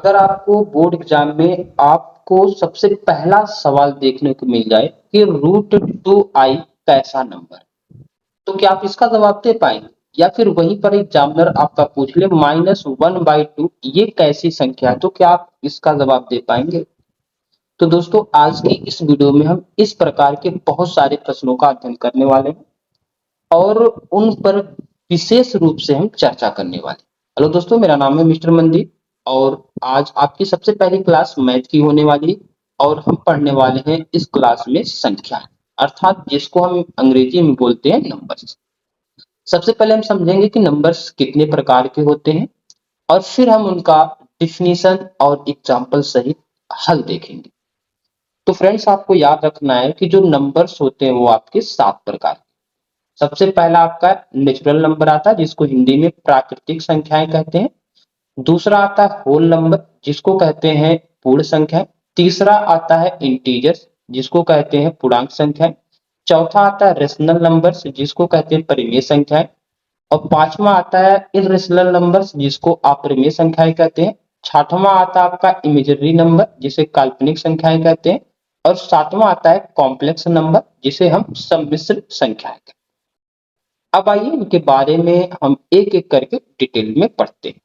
अगर आपको board exam में आपको सबसे पहला सवाल देखने को मिल जाए कि √2i कैसा नंबर, तो क्या आप इसका जवाब दे पाएंगे? या फिर वहीं पर एग्जामिनर आपका पूछ ले -1/2 ये कैसी संख्या है, तो क्या आप इसका जवाब दे पाएंगे? तो दोस्तों, आज की इस वीडियो में हम इस प्रकार के बहुत सारे प्रश्नों का अध्ययन करने वाले हैं और उन पर विशेष रूप से हम चर्चा करने वाले हैं। हेलो दोस्तों, मेरा नाम है मिस्टर मंदिर और आज आपकी सबसे पहली क्लास मैथ की होने वाली है और हम पढ़ने वाले हैं इस क्लास में संख्या, अर्थात जिसको हम अंग्रेजी में बोलते हैं नंबर्स। सबसे पहले हम समझेंगे कि नंबर्स कितने प्रकार के होते हैं और फिर हम उनका डिफिनीशन और एग्जाम्पल सहित हल देखेंगे। तो फ्रेंड्स, आपको याद रखना है कि जो नंबर्स होते हैं वो आपके 7 प्रकार के। सबसे पहला आपका नेचुरल नंबर आता है जिसको हिंदी में प्राकृतिक संख्याएं कहते हैं। दूसरा आता है होल नंबर जिसको कहते हैं पूर्ण संख्याएं। तीसरा आता है इंटीजर्स जिसको कहते हैं पूर्णांक संख्याएं। चौथा आता है रेशनल नंबर्स जिसको कहते हैं परिमेय संख्याएं। और पांचवा आता है इररेशनल नंबर्स जिसको अपरिमेय संख्याएं कहते हैं। छठवां आता है आपका इमेजिनरी नंबर जिसे काल्पनिक संख्याएं कहते हैं। और सातवां आता है कॉम्प्लेक्स नंबर जिसे हम सम्मिश्र संख्याएं कहते हैं। अब आइए इनके बारे में हम एक एक करके डिटेल में पढ़ते हैं।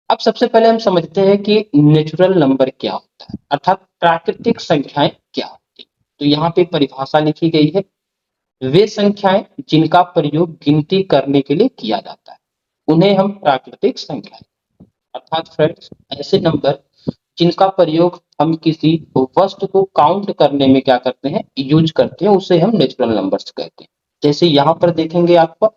अब सबसे पहले हम समझते हैं कि नेचुरल नंबर क्या होता है, अर्थात प्राकृतिक संख्याएं क्या होती है। तो यहाँ पे परिभाषा लिखी गई है, वे संख्याएं जिनका प्रयोग गिनती करने के लिए किया जाता है उन्हें हम प्राकृतिक संख्याएं, अर्थात फ्रेंड्स ऐसे नंबर जिनका प्रयोग हम किसी वस्तु को काउंट करने में क्या करते हैं, यूज करते हैं, उसे हम नेचुरल नंबर्स कहते हैं। जैसे यहाँ पर देखेंगे आपको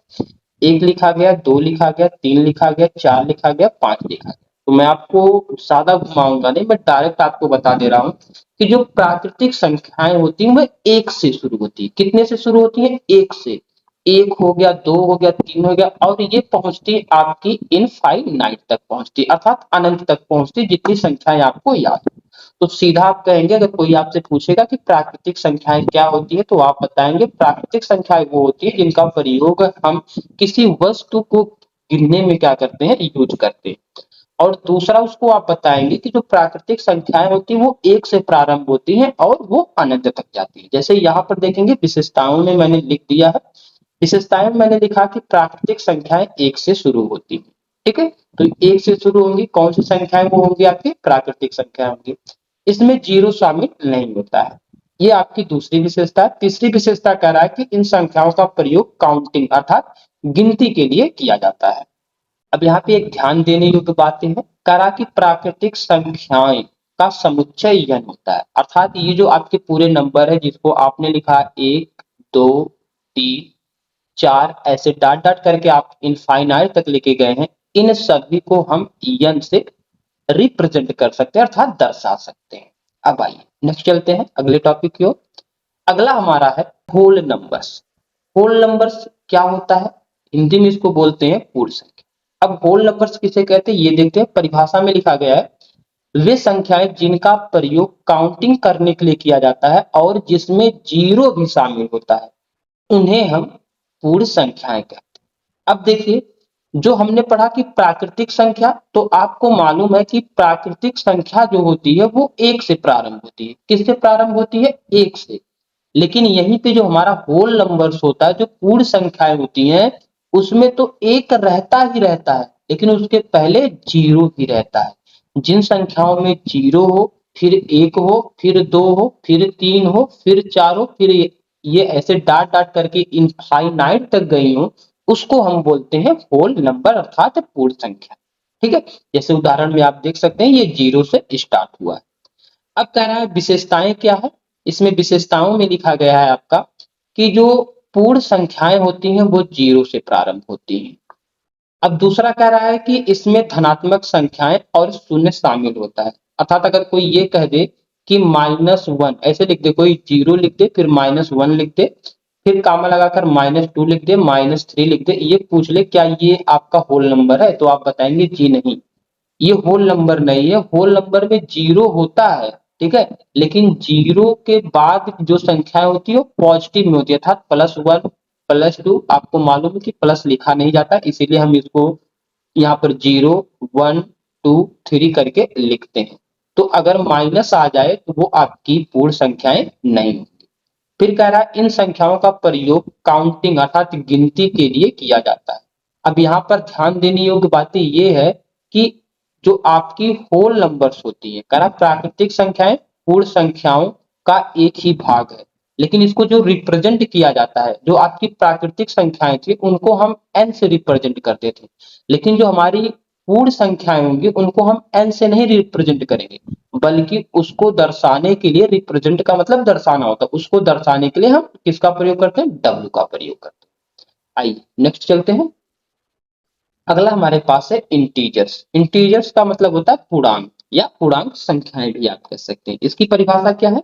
1 लिखा गया, 2 लिखा गया, 3 लिखा गया, 4 लिखा गया, 5 लिखा गया। तो मैं आपको सादा घुमाऊंगा नहीं, मैं डायरेक्ट आपको बता दे रहा हूँ कि जो प्राकृतिक संख्याएं होती हैं वह 1 से शुरू होती है। कितने से शुरू होती है? 1 से। 1 हो गया, 2 हो गया, 3 हो गया और ये पहुंचती है आपकी इनफाइनाइट तक पहुंचती है, अर्थात अनंत तक पहुंचती है, जितनी संख्याएं आपको याद है। तो सीधा आप कहेंगे, अगर कोई आपसे पूछेगा कि प्राकृतिक संख्याएं क्या होती है तो आप बताएंगे प्राकृतिक संख्याएं वो होती है जिनका प्रयोग हम किसी वस्तु को गिनने में क्या करते हैं, यूज करते हैं। और दूसरा उसको आप बताएंगे कि जो प्राकृतिक संख्याएं होती है वो 1 से प्रारंभ होती हैं और वो अनंत तक जाती है। जैसे यहाँ पर देखेंगे विशेषताओं में मैंने लिख दिया है, विशेषताएं में मैंने लिखा कि प्राकृतिक संख्याएं 1 से शुरू होती है। ठीक है, तो 1 से शुरू होंगी, कौन सी संख्याएं वो होंगी? आपकी प्राकृतिक संख्या होंगी। इसमें जीरो शामिल नहीं होता है। ये आपकी दूसरी विशेषता है। तीसरी विशेषता कह रहा है कि इन संख्याओं का प्रयोग काउंटिंग अर्थात गिनती के लिए किया जाता है। अब यहाँ पे एक ध्यान देने योग्य बातें हैं, कह रहा कि प्राकृतिक संख्याएं का समुच्चय n होता है, अर्थात ये जो आपके पूरे नंबर है जिसको आपने लिखा 1 2 3 4 ऐसे डाट डाट करके आप इनफाइनाइट तक लेके गए हैं, इन सभी को हम n से रिप्रेजेंट कर सकते हैं, अर्थात दर्शा सकते हैं। अब आइए नेक्स्ट चलते हैं अगले टॉपिक की ओर। अगला हमारा है होल नंबर्स। होल नंबर्स क्या होता है? हिंदी में इसको बोलते हैं पूर्ण संख्या। अब होल नंबर्स किसे कहते हैं ये देखते हैं। परिभाषा में लिखा गया है, वे संख्याएं जिनका प्रयोग काउंटिंग करने के लिए किया जाता है और जिसमें जीरो भी शामिल होता है उन्हें हम पूर्ण संख्याएं कहते हैं। अब देखिए, जो हमने पढ़ा कि प्राकृतिक संख्या, तो आपको मालूम है कि प्राकृतिक संख्या जो होती है वो 1 से प्रारंभ होती है। किससे प्रारंभ होती है? 1 से। लेकिन यहीं पे जो हमारा होल नंबर्स होता है, जो पूर्ण संख्याएं होती हैं, उसमें तो 1 रहता ही रहता है लेकिन उसके पहले जीरो भी रहता है। जिन संख्याओं में जीरो हो, फिर 1 हो, फिर 2 हो, फिर 3 हो, फिर 4 हो, फिर ये ऐसे डाट डाट करके इनफाइनाइट तक गई हो, उसको हम बोलते हैं होल नंबर अर्थात पूर्ण संख्या। ठीक है, जैसे उदाहरण में आप देख सकते हैं ये जीरो से स्टार्ट हुआ है। अब कह रहा है विशेषताएं क्या है। इसमें विशेषताओं में लिखा गया है आपका कि जो पूर्ण संख्याएं होती हैं वो जीरो से प्रारंभ होती हैं। अब दूसरा कह रहा है कि इसमें धनात्मक संख्याएं और शून्य शामिल होता है, अर्थात अगर कोई ये कह दे कि -1 ऐसे लिख दे, कोई जीरो लिख दे फिर -1 लिख दे फिर कामा लगाकर -2 लिख दे, -3 लिख दे, ये पूछ ले क्या ये आपका होल नंबर है, तो आप बताएंगे जी नहीं, ये होल नंबर नहीं है। होल नंबर में जीरो होता है, ठीक है, लेकिन जीरो के बाद जो संख्याएं होती है वो पॉजिटिव में होती है, अर्थात +1 +2। आपको मालूम है कि प्लस लिखा नहीं जाता, इसीलिए हम इसको यहाँ पर 0 1 3 करके लिखते हैं। तो अगर माइनस आ जाए तो वो आपकी पूर्ण संख्याएं नहीं होंगी। फिर कह रहा है इन संख्याओं का प्रयोग काउंटिंग अर्थात गिनती के लिए किया जाता है। अब यहाँ पर ध्यान देने योग्य बातें ये है कि जो आपकी होल नंबर्स होती है, कह रहा प्राकृतिक संख्याएं पूर्ण संख्याओं का एक ही भाग है, लेकिन इसको जो रिप्रेजेंट किया जाता है, जो आपकी प्राकृतिक संख्याएं थी उनको हम n से रिप्रेजेंट करते थे, लेकिन जो हमारी पूर्ण संख्याएं होंगी उनको हम n से नहीं रिप्रेजेंट करेंगे, बल्कि उसको दर्शाने के लिए, रिप्रेजेंट का मतलब दर्शाना होता है, उसको दर्शाने के लिए हम किसका प्रयोग करते हैं, w का प्रयोग करते हैं। आइए नेक्स्ट चलते हैं। अगला हमारे पास है इंटीजर्स। इंटीजर्स का मतलब होता है पूर्णांक या पूर्णांक संख्याएं भी आप कह सकते हैं। इसकी परिभाषा क्या है,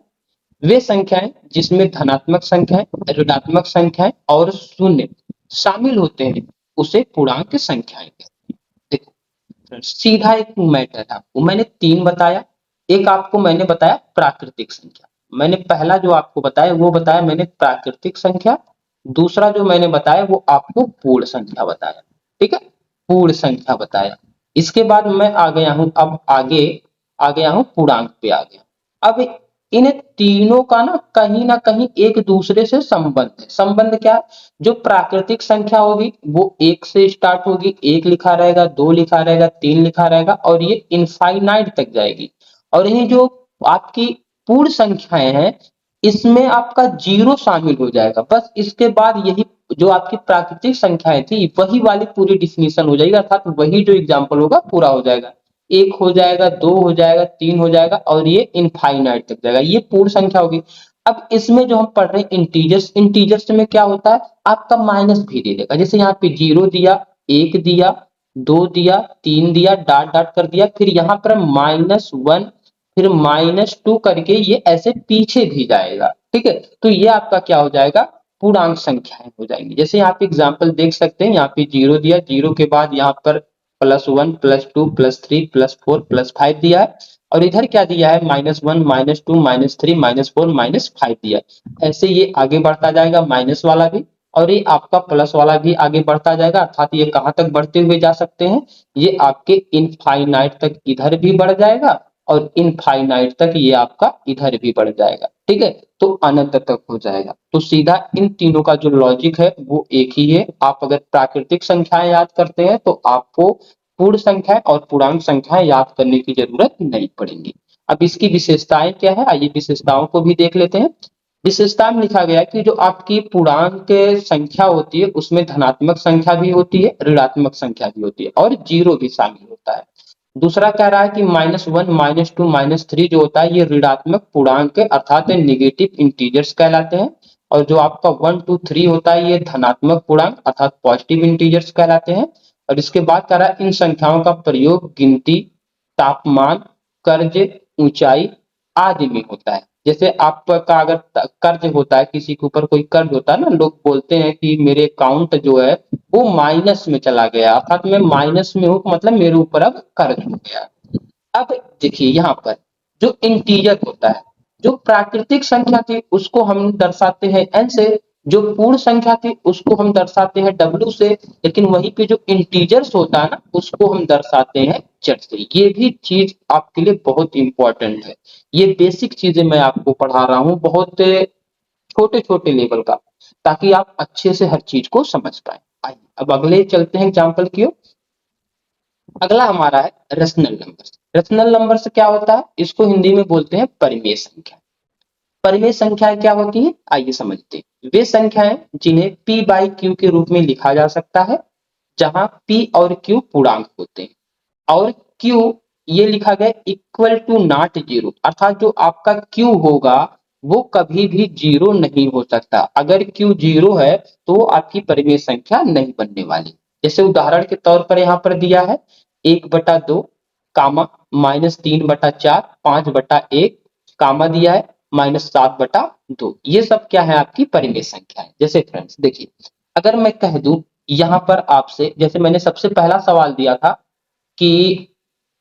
वे संख्याएं जिसमें धनात्मक संख्याएं, ऋणात्मक संख्याएं और शून्य शामिल होते हैं उसे पूर्णांक संख्याएं कहते हैं। देखो सीधा एक मैटर है, वो मैंने 3 बताया, एक आपको मैंने बताया प्राकृतिक संख्या। मैंने पहला जो आपको बताया वो बताया मैंने प्राकृतिक संख्या, दूसरा जो मैंने बताया वो आपको पूर्ण संख्या बताया, ठीक है, पूर्ण संख्या बताया। इसके बाद मैं आ गया हूं, अब आगे आ गया हूं पूर्णांक पे आ गया। अब इन तीनों का ना कहीं एक दूसरे से संबंध है। संबंध क्या, जो प्राकृतिक संख्या होगी वो 1 से स्टार्ट होगी, 1 लिखा रहेगा, 2 लिखा रहेगा, 3 लिखा रहेगा और ये इनफाइनाइट तक जाएगी। और ये जो आपकी पूर्ण संख्याएं हैं इसमें आपका 0 शामिल हो जाएगा, बस इसके बाद यही जो आपकी प्राकृतिक संख्याएं थी वही वाली पूरी डिफिनीशन हो जाएगी, अर्थात वही जो एग्जाम्पल होगा पूरा हो जाएगा। 1 हो जाएगा, 2 हो जाएगा, 3 हो जाएगा और ये इनफाइनाइट तक जाएगा, ये पूर्ण संख्या होगी। अब इसमें जो हम पढ़ रहे हैं इंटीजर्स, इंटीजर्स में क्या होता है, आपका माइनस भी दे देगा। जैसे यहाँ पे 0 दिया, 1 दिया, 2 दिया, 3 दिया, डॉट डॉट कर दिया, फिर यहाँ पर -1, फिर -2 करके ये ऐसे पीछे भी जाएगा, ठीक है। तो ये आपका क्या हो जाएगा, पूर्णांक संख्याएं हो जाएंगी। जैसे यहाँ पे एग्जाम्पल देख सकते हैं, यहाँ पे 0 दिया, 0 के बाद यहाँ पर +1, +2, +3, +4, +5 दिया है और इधर क्या दिया है, -1, -2, -3, -4, -5 दिया है। ऐसे ये आगे बढ़ता जाएगा माइनस वाला भी, और ये आपका प्लस वाला भी आगे बढ़ता जाएगा, अर्थात ये कहां तक बढ़ते हुए जा सकते हैं, ये आपके इनफाइनाइट तक इधर भी बढ़ जाएगा और इनफाइनाइट तक ये आपका इधर भी बढ़ जाएगा, ठीक है। तो अनंत तक हो जाएगा। तो सीधा इन तीनों का जो लॉजिक है वो एक ही है। आप अगर प्राकृतिक संख्याएं याद करते हैं तो आपको पूर्ण संख्या और पूर्णांक संख्याएं याद करने की जरूरत नहीं पड़ेगी। अब इसकी विशेषताएं क्या है, आइए विशेषताओं को भी देख लेते हैं। विशेषता में लिखा गया कि जो आपकी पूर्णांक संख्या होती है उसमें धनात्मक संख्या भी होती है, ऋणात्मक संख्या भी होती है और 0 भी शामिल होता है। दूसरा कह रहा है कि -1, -2, -3 जो होता है ये ऋणात्मक पूर्णांक अर्थात नेगेटिव इंटीजर्स कहलाते हैं, और जो आपका 1, 2, 3 होता है ये धनात्मक पूर्णांक अर्थात पॉजिटिव इंटीजर्स कहलाते हैं। और इसके बाद कह रहा है इन संख्याओं का प्रयोग गिनती, तापमान, कर्ज, ऊंचाई आदि में होता है। जैसे आपका अगर कर्ज होता है, किसी के ऊपर कोई कर्ज होता है ना, लोग बोलते हैं कि मेरे अकाउंट जो है वो माइनस में चला गया, अर्थात मैं माइनस में हूं, मतलब मेरे ऊपर अब कर्ज हो गया। अब देखिए यहाँ पर जो इंटीजर होता है, जो प्राकृतिक संख्या थी उसको हम दर्शाते हैं n से, जो पूर्ण संख्या थी उसको हम दर्शाते हैं w से, लेकिन वहीं पे जो इंटीजर्स होता है ना उसको हम दर्शाते हैं z से। ये भी चीज आपके लिए बहुत इंपॉर्टेंट है। ये बेसिक चीजें मैं आपको पढ़ा रहा हूँ, बहुत छोटे छोटे लेवल का, ताकि आप अच्छे से हर चीज को समझ पाए। आइए अब अगले चलते हैं एग्जाम्पल की ओर। अगला हमारा है रेशनल नंबर्स। रेशनल नंबर्स क्या होता है, इसको हिंदी में बोलते हैं परिमेय संख्या। परिमेय संख्याएं क्या होती है, आइए समझते हैं। वे संख्याएं जिन्हें p/q के रूप में लिखा जा सकता है, जहां p और q पूर्णांक होते हैं और q ये लिखा गया इक्वल टू नॉट 0, अर्थात जो आपका q होगा वो कभी भी 0 नहीं हो सकता। अगर q 0 है तो आपकी परिमेय संख्या नहीं बनने वाली। जैसे उदाहरण के तौर पर यहाँ पर दिया है 1/2 कामा -3/4, 5/1 कामा दिया है -7/2। ये सब क्या है, आपकी परिमेय संख्या है। जैसे फ्रेंड्स देखिए, अगर मैं कह दूं यहाँ पर आपसे, जैसे मैंने सबसे पहला सवाल दिया था कि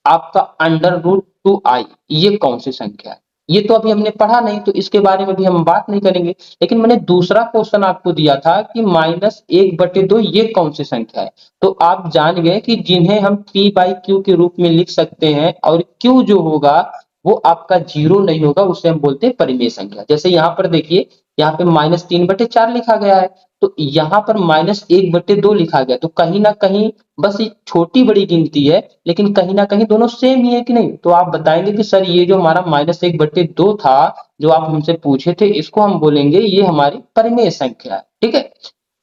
आपका √2i ये कौन सी संख्या है, ये तो अभी हमने पढ़ा नहीं, तो इसके बारे में भी हम बात नहीं करेंगे। लेकिन मैंने दूसरा क्वेश्चन आपको दिया था कि -1/2 ये कौन सी संख्या है, तो आप जान गए कि जिन्हें हम p/q के रूप में लिख सकते हैं और q जो होगा वो आपका जीरो नहीं होगा, उसे हम बोलते हैं परिमेय संख्या। जैसे यहाँ पर देखिए, यहाँ पे -3/4 लिखा गया है, तो यहाँ पर -1/2 लिखा गया, तो कहीं ना कहीं बस एक छोटी बड़ी गिनती है, लेकिन कहीं ना कहीं दोनों सेम ही है कि नहीं। तो आप बताएंगे कि सर ये जो हमारा -1/2 था, जो आप हमसे पूछे थे, इसको हम बोलेंगे ये हमारी परिमेय संख्या है। ठीक है,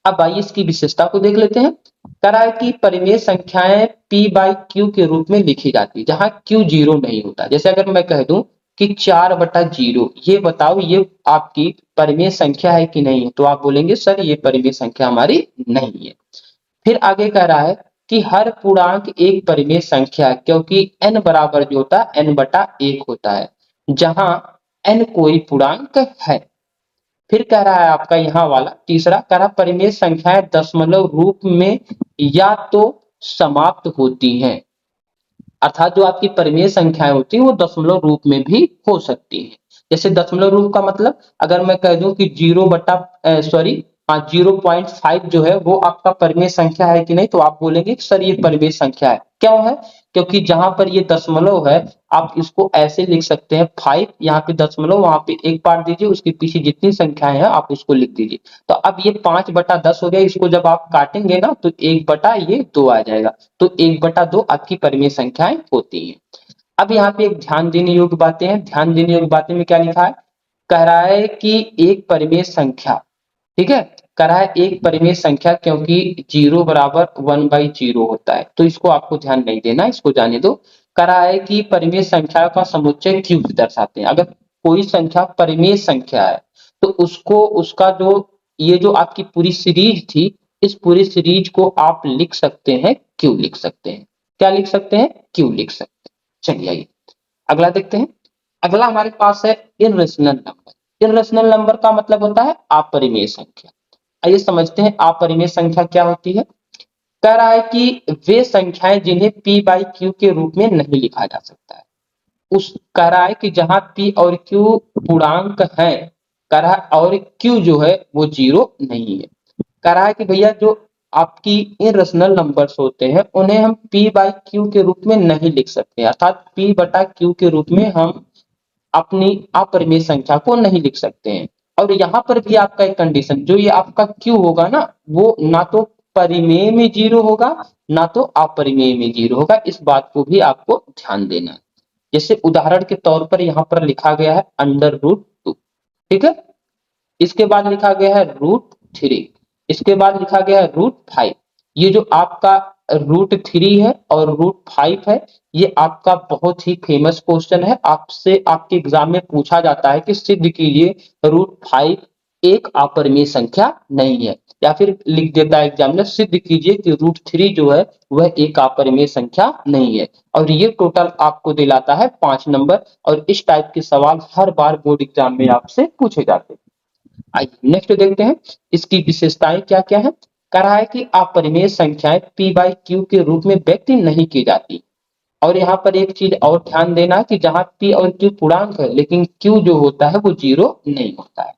अब आइए इसकी विशेषता को देख लेते हैं। कह रहा है कि परिमेय संख्याएं p/q के रूप में लिखी जाती है जहां q जीरो नहीं होता। जैसे अगर मैं कह दूं कि 4/0, ये बताओ ये आपकी परिमेय संख्या है कि नहीं है, तो आप बोलेंगे सर ये परिमेय संख्या हमारी नहीं है। फिर आगे कह रहा है कि हर पूर्णांक एक परिमेय संख्या है, क्योंकि n बराबर जो होता है n/1 होता है, जहां n कोई पूर्णांक है। फिर कह रहा है आपका यहाँ वाला तीसरा, कह रहा परिमेय संख्याएं दशमलव रूप में या तो समाप्त होती हैं, अर्थात जो आपकी परिमेय संख्याएं होती हैं वो दशमलव रूप में भी हो सकती हैं। जैसे दशमलव रूप का मतलब, अगर मैं कह दूं कि 0.5 जो है वो आपका परिमेय संख्या है कि नहीं, तो आप बोलेंगे कि सर ये परिमेय संख्या है। क्यों है? क्योंकि जहां पर ये दशमलव है, आप इसको ऐसे लिख सकते हैं 5, यहाँ पे दशमलव, वहां पे एक बार दीजिए, उसके पीछे जितनी संख्याएं हैं आप उसको लिख दीजिए। तो अब ये 5/10 हो गया, इसको जब आप काटेंगे ना तो 1/2 आ जाएगा। तो 1/2 आपकी परिमेय संख्याएं होती हैं। अब यहाँ पे एक ध्यान देने योग्य बातें हैं। ध्यान देने योग्य बातें में क्या लिखा है? कह रहा है कि एक परिमेय संख्या, ठीक है, कह रहा है एक परिमेय संख्या, क्योंकि 0 बराबर 1/0 होता है, तो इसको आपको ध्यान नहीं देना, इसको जाने दो। कह रहा है कि परिमेय संख्या का समुच्चय q से दर्शाते हैं। अगर कोई संख्या परिमेय संख्या है तो उसको, उसका जो, ये जो आपकी पूरी सीरीज थी, इस पूरी सीरीज को आप लिख सकते हैं q लिख सकते हैं। क्या लिख सकते हैं? q लिख सकते हैं। चलिए आइए अगला देखते हैं। अगला हमारे पास है इर्रेशनल नंबर। इर्रेशनल नंबर का मतलब होता है अपरिमेय संख्या। आइए समझते हैं अपरिमेय संख्या क्या होती है। कह रहा है कि वे संख्याएं जिन्हें p/q के रूप में नहीं लिखा जा सकता है। उस कह रहा है कि जहां p और q पूर्णांक है, कह रहा है और q जो है वो जीरो नहीं है। कह रहा है कि भैया जो आपकी इरेशनल नंबर्स होते हैं उन्हें हम p/q के रूप में नहीं लिख सकते, अर्थात p/q के रूप में हम अपनी अपरिमेय संख्या को नहीं लिख सकते हैं। और यहाँ पर भी आपका एक कंडीशन, जो ये आपका q होगा ना, वो ना तो परिमेय में जीरो होगा, ना तो अपरिमेय में जीरो होगा। इस बात को भी आपको ध्यान देना है। जैसे उदाहरण के तौर पर यहाँ पर लिखा गया है √2, ठीक है, इसके बाद लिखा गया है √3, इसके बाद लिखा गया है √5। ये जो आपका √3 है और √5 है, ये आपका बहुत ही फेमस क्वेश्चन है। आपसे आपके एग्जाम में पूछा जाता है कि सिद्ध कीजिए √5 एक अपरिमेय संख्या नहीं है, या फिर लिख देता है एग्जामिनर सिद्ध कीजिए कि √3 जो है वह एक अपरिमेय संख्या नहीं है। और ये टोटल आपको दिलाता है 5 नंबर, और इस टाइप के सवाल हर बार बोर्ड एग्जाम में आपसे पूछे जाते हैं। आइए नेक्स्ट देखते हैं इसकी विशेषताएं क्या क्या है। कह रहा है कि अपरिमेय संख्याएं p/q के रूप में व्यक्त नहीं की जाती। और यहाँ पर एक चीज और ध्यान देना कि जहां p और q पूर्णांक है, लेकिन q जो होता है वो जीरो नहीं होता है।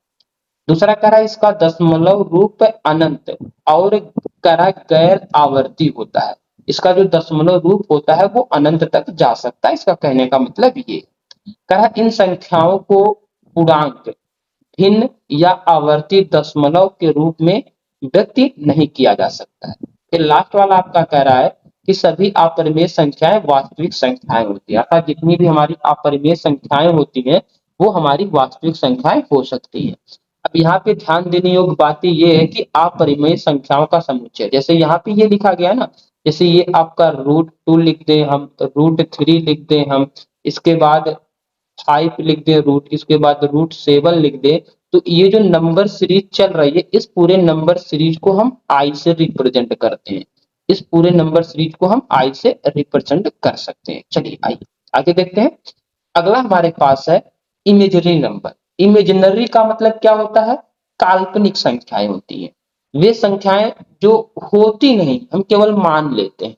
दूसरा कह रहा है इसका दशमलव रूप अनंत और कह रहा है गैर आवर्ती होता है। इसका जो दशमलव रूप होता है वो अनंत तक जा सकता है। इसका कहने का मतलब ये कह रहा है इन संख्याओं को पूर्णांक, भिन्न या आवर्ती दशमलव के रूप में व्यक्त नहीं किया जा सकता है। फिर लास्ट वाला आपका कह रहा है कि सभी अपरिमेय संख्याएं वास्तविक संख्याएं होती है, अर्थात जितनी भी हमारी अपरिमेय संख्याएं होती हैं वो हमारी वास्तविक संख्याएं हो सकती है। अब यहाँ पे ध्यान देने योग्य बात ये है कि अपरिमेय संख्याओं का समुच्चय, जैसे यहाँ पे ये लिखा गया ना, जैसे ये आपका √2 लिख दे हम, √3 लिख दे हम, इसके बाद 5 लिख दे रूट, इसके बाद √7 लिख दे, तो ये जो नंबर सीरीज चल रही है, इस पूरे नंबर सीरीज को हम आई से रिप्रेजेंट करते हैं। इस पूरे नंबर सीरीज को हम आई से रिप्रेजेंट कर सकते हैं। चलिए आइए आगे देखते हैं। अगला हमारे पास है इमेजनरी नंबर। इमेजिनरी का मतलब क्या होता है? काल्पनिक संख्याएं होती हैं। वे संख्याएं जो होती नहीं, हम केवल मान लेते हैं।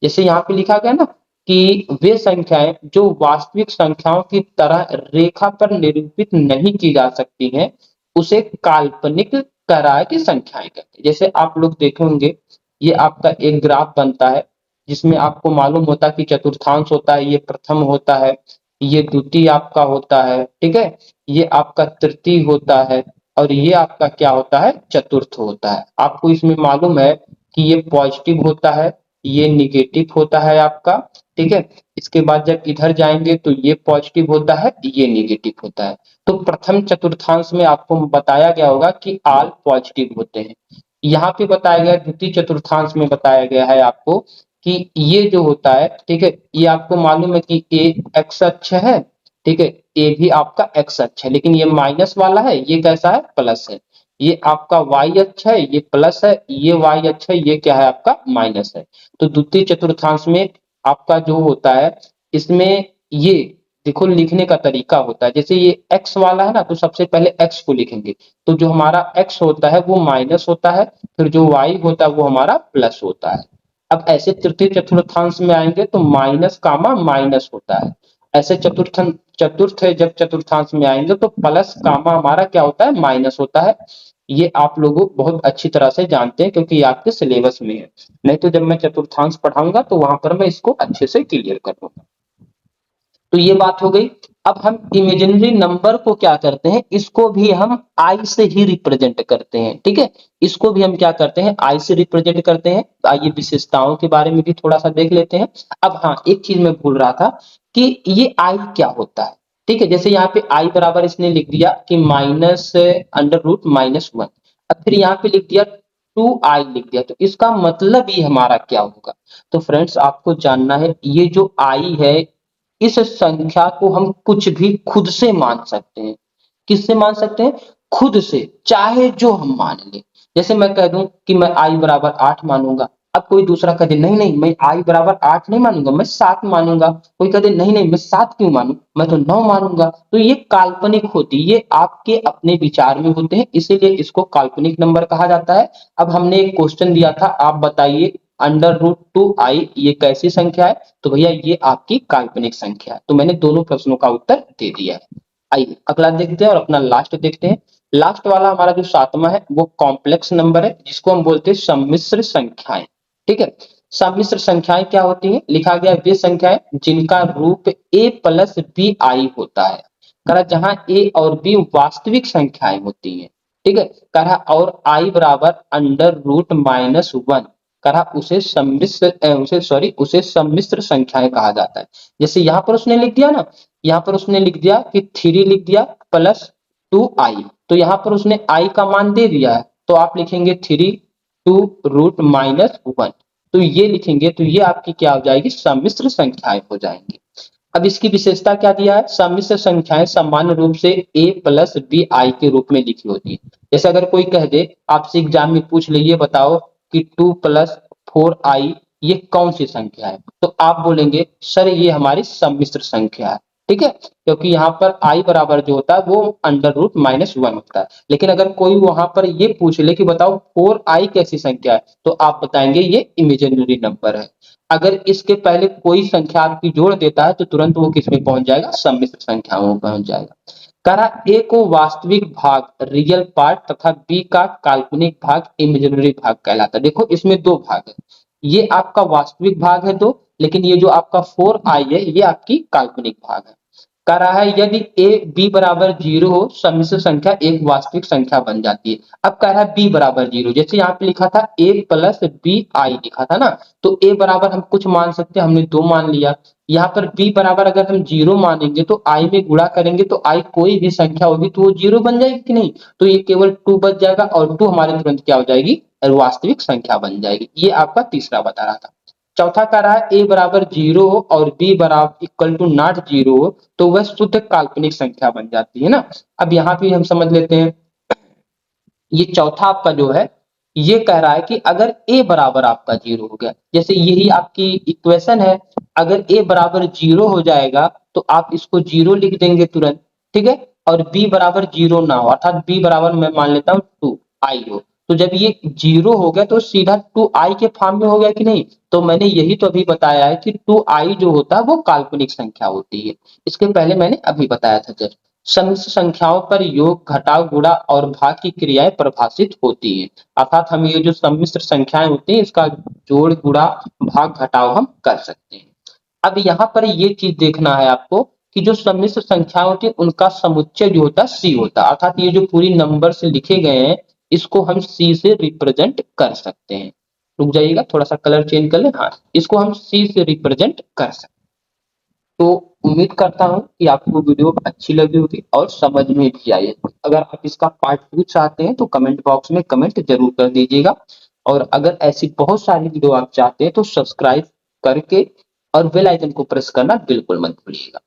जैसे यहाँ पे लिखा गया ना कि वे संख्याएं जो वास्तविक संख्याओं की तरह रेखा पर निरूपित नहीं की जा सकती हैं, उसे काल्पनिक तरह की संख्याएं कहते हैं। जैसे आप लोग देखे होंगे, ये आपका एक ग्राफ बनता है जिसमें आपको मालूम होता है कि चतुर्थांश होता है, ये प्रथम होता है, ये द्वितीय आपका होता है, ठीक है, ये आपका तृतीय होता है, और ये आपका क्या होता है, चतुर्थ होता है। आपको इसमें मालूम है कि ये पॉजिटिव होता है, ये निगेटिव होता है आपका, ठीक है। इसके बाद जब इधर जाएंगे तो ये पॉजिटिव होता है, ये निगेटिव होता है। तो प्रथम चतुर्थांश में आपको बताया गया होगा कि ऑल पॉजिटिव होते हैं। यहाँ पे बताया गया द्वितीय चतुर्थांश में बताया गया है आपको कि ये जो होता है, ठीक है, ये आपको मालूम है कि ए एक्स अक्ष है, ठीक है, ए भी आपका एक्स अक्ष है, लेकिन ये माइनस वाला है, ये कैसा है, प्लस है। ये आपका वाई अक्ष है, ये प्लस है, ये वाई अक्ष है, ये क्या है, आपका माइनस है। तो द्वितीय चतुर्थांश में आपका जो होता है, इसमें ये देखो लिखने का तरीका होता है, जैसे ये x वाला है ना, तो सबसे पहले x को लिखेंगे, तो जो हमारा x होता है वो माइनस होता है, फिर जो y होता है वो हमारा प्लस होता है। अब ऐसे तृतीय चतुर्थांश में आएंगे तो माइनस कामा माइनस होता है। ऐसे चतुर्थ है जब चतुर्थांश में आएंगे तो प्लस कामा हमारा क्या होता है, माइनस होता है। ये आप लोग बहुत अच्छी तरह से जानते हैं क्योंकि ये आपके सिलेबस में है, नहीं तो जब मैं चतुर्थांश पढ़ाऊंगा तो वहां पर मैं इसको अच्छे से क्लियर कर दूंगा। तो ये बात हो गई। अब हम इमेजिनरी नंबर को क्या करते हैं, इसको भी हम आई से ही रिप्रेजेंट करते हैं, ठीक है, इसको भी हम क्या करते हैं, आई से रिप्रेजेंट करते हैं। तो आइए विशेषताओं के बारे में भी थोड़ा सा देख लेते हैं। अब हाँ, एक चीज मैं भूल रहा था कि ये आई क्या होता है, ठीक है। जैसे यहाँ पे आई बराबर इसने लिख दिया कि minus under root minus one, अब फिर यहाँ पे लिख दिया टू आई लिख दिया, तो इसका मतलब ये हमारा क्या होगा। तो फ्रेंड्स आपको जानना है, ये जो आई है, इस संख्या को हम कुछ भी खुद से मान सकते हैं। किससे मान सकते हैं, खुद से, चाहे जो हम मान ले। जैसे मैं कह दूं कि मैं आई बराबर 8 मानूंगा, अब कोई दूसरा कह दे नहीं नहीं मैं आई बराबर 8 नहीं मानूंगा, मैं 7 मानूंगा, कोई कह दे नहीं नहीं मैं 7 क्यों मानूं, मैं तो 9 मानूंगा। तो ये काल्पनिक होती है, ये आपके अपने विचार में होते हैं, इसीलिए इसको काल्पनिक नंबर कहा जाता है। अब हमने एक क्वेश्चन दिया था, आप बताइए अंडर रूट टू आई ये कैसी संख्या है, तो भैया ये आपकी काल्पनिक संख्या है। तो मैंने दोनों प्रश्नों का उत्तर दे दिया है। आइए अगला देखते हैं और अपना लास्ट देखते हैं। लास्ट वाला हमारा जो सातवां है वो कॉम्प्लेक्स नंबर है, जिसको हम बोलते हैं सम्मिश्र संख्याएं, ठीक है। सम्मिश्र संख्याएं क्या होती हैं, लिखा गया वे संख्याएं जिनका रूप a प्लस बी आई होता है, करा जहां a और b वास्तविक संख्याएं होती हैं, ठीक है, करा और i बराबर अंडर रूट माइनस वन, करा उसे सम्मिश्र संख्याएं कहा जाता है। जैसे यहाँ पर उसने लिख दिया ना, यहाँ पर उसने लिख दिया कि 3 लिख दिया प्लस 2i, तो यहाँ पर उसने i का मान दे दिया है, तो आप लिखेंगे 3 टू रूट माइनस वन, तो ये लिखेंगे तो ये आपकी क्या हो जाएगी, सम्मिश्र संख्याएं हो जाएंगी। अब इसकी विशेषता क्या दिया है, सम्मिश्र संख्याएं सामान्य रूप से a प्लस बी आई के रूप में लिखी होती है। जैसे अगर कोई कह दे आपसे एग्जाम में पूछ ले, ये बताओ कि 2 प्लस 4i ये कौन सी संख्या है, तो आप बोलेंगे सर ये हमारी सम्मिश्र संख्या है, ठीक है, क्योंकि यहाँ पर i बराबर जो होता है वो अंडर रूट माइनस वन होता है। लेकिन अगर कोई वहां पर ये पूछ ले कि बताओ 4i कैसी संख्या है, तो आप बताएंगे ये इमेजिनरी नंबर है। अगर इसके पहले कोई संख्या आपकी जोड़ देता है तो तुरंत वो किस में पहुंच जाएगा, सम्मिश्र संख्याओं में पहुंच जाएगा। करा ए को वास्तविक भाग रियल पार्ट तथा बी का काल्पनिक भाग इमेजिनरी भाग कहलाता है। देखो इसमें दो भाग है, ये आपका वास्तविक भाग है दो, लेकिन ये जो आपका 4i है ये आपकी काल्पनिक भाग है। कह रहा है यदि a b बराबर 0 हो, सम्मिश्र संख्या एक वास्तविक संख्या बन जाती है। अब कह रहा है b बराबर 0, जैसे यहाँ पे लिखा था a प्लस बी आई लिखा था ना, तो a बराबर हम कुछ मान सकते हैं, हमने 2 मान लिया। यहाँ पर b बराबर अगर हम 0 मानेंगे तो i में गुणा करेंगे तो i कोई भी संख्या होगी तो वो 0 बन जाएगी कि नहीं, तो ये केवल 2 बच जाएगा और 2 हमारे तुरंत क्या हो जाएगी, वास्तविक संख्या बन जाएगी। ये आपका तीसरा बता रहा था। चौथा कह रहा है a बराबर 0 हो और b बराबर इक्वल टू नॉट 0 हो, तो वह शुद्ध काल्पनिक संख्या बन जाती है ना। अब यहाँ पे हम समझ लेते हैं, ये चौथा आपका जो है ये कह रहा है कि अगर a बराबर आपका 0 हो गया, जैसे यही आपकी इक्वेशन है, अगर a बराबर 0 हो जाएगा तो आप इसको 0 लिख देंगे तुरंत, ठीक है, और b बराबर 0 ना हो, अर्थात b बराबर मैं मान लेता हूँ 2 आई हो, तो जब ये 0 हो गया तो सीधा 2i के फॉर्म में हो गया कि नहीं? तो मैंने यही तो अभी बताया है कि 2i जो होता है वो काल्पनिक संख्या होती है। इसके पहले मैंने अभी बताया था जब सम्मिश्र संख्याओं पर योग, घटाव, गुणा और भाग की क्रियाएं परिभाषित होती हैं। अर्थात हम ये जो सम्मिश्र संख्याएं होती हैं इसका जोड़, गुणा, भाग, घटाव हम कर सकते हैं। अब यहाँ पर ये चीज देखना है आपको कि जो सम्मिश्र संख्या होती है उनका समुच्चय जो होता है सी होता है। अर्थात ये जो पूरी नंबर से लिखे गए हैं इसको हम सी से रिप्रेजेंट कर सकते हैं। रुक जाइएगा, थोड़ा सा कलर चेंज कर ले। हाँ, इसको हम सी से रिप्रेजेंट कर सकते हैं। तो उम्मीद करता हूँ कि आपको वीडियो अच्छी लगी होगी और समझ में भी आई है। अगर आप इसका पार्ट 2 चाहते हैं तो कमेंट बॉक्स में कमेंट जरूर कर दीजिएगा। और अगर ऐसी बहुत सारी वीडियो आप चाहते हैं तो सब्सक्राइब करके और बेल आइकन को प्रेस करना बिल्कुल मत भूलिएगा।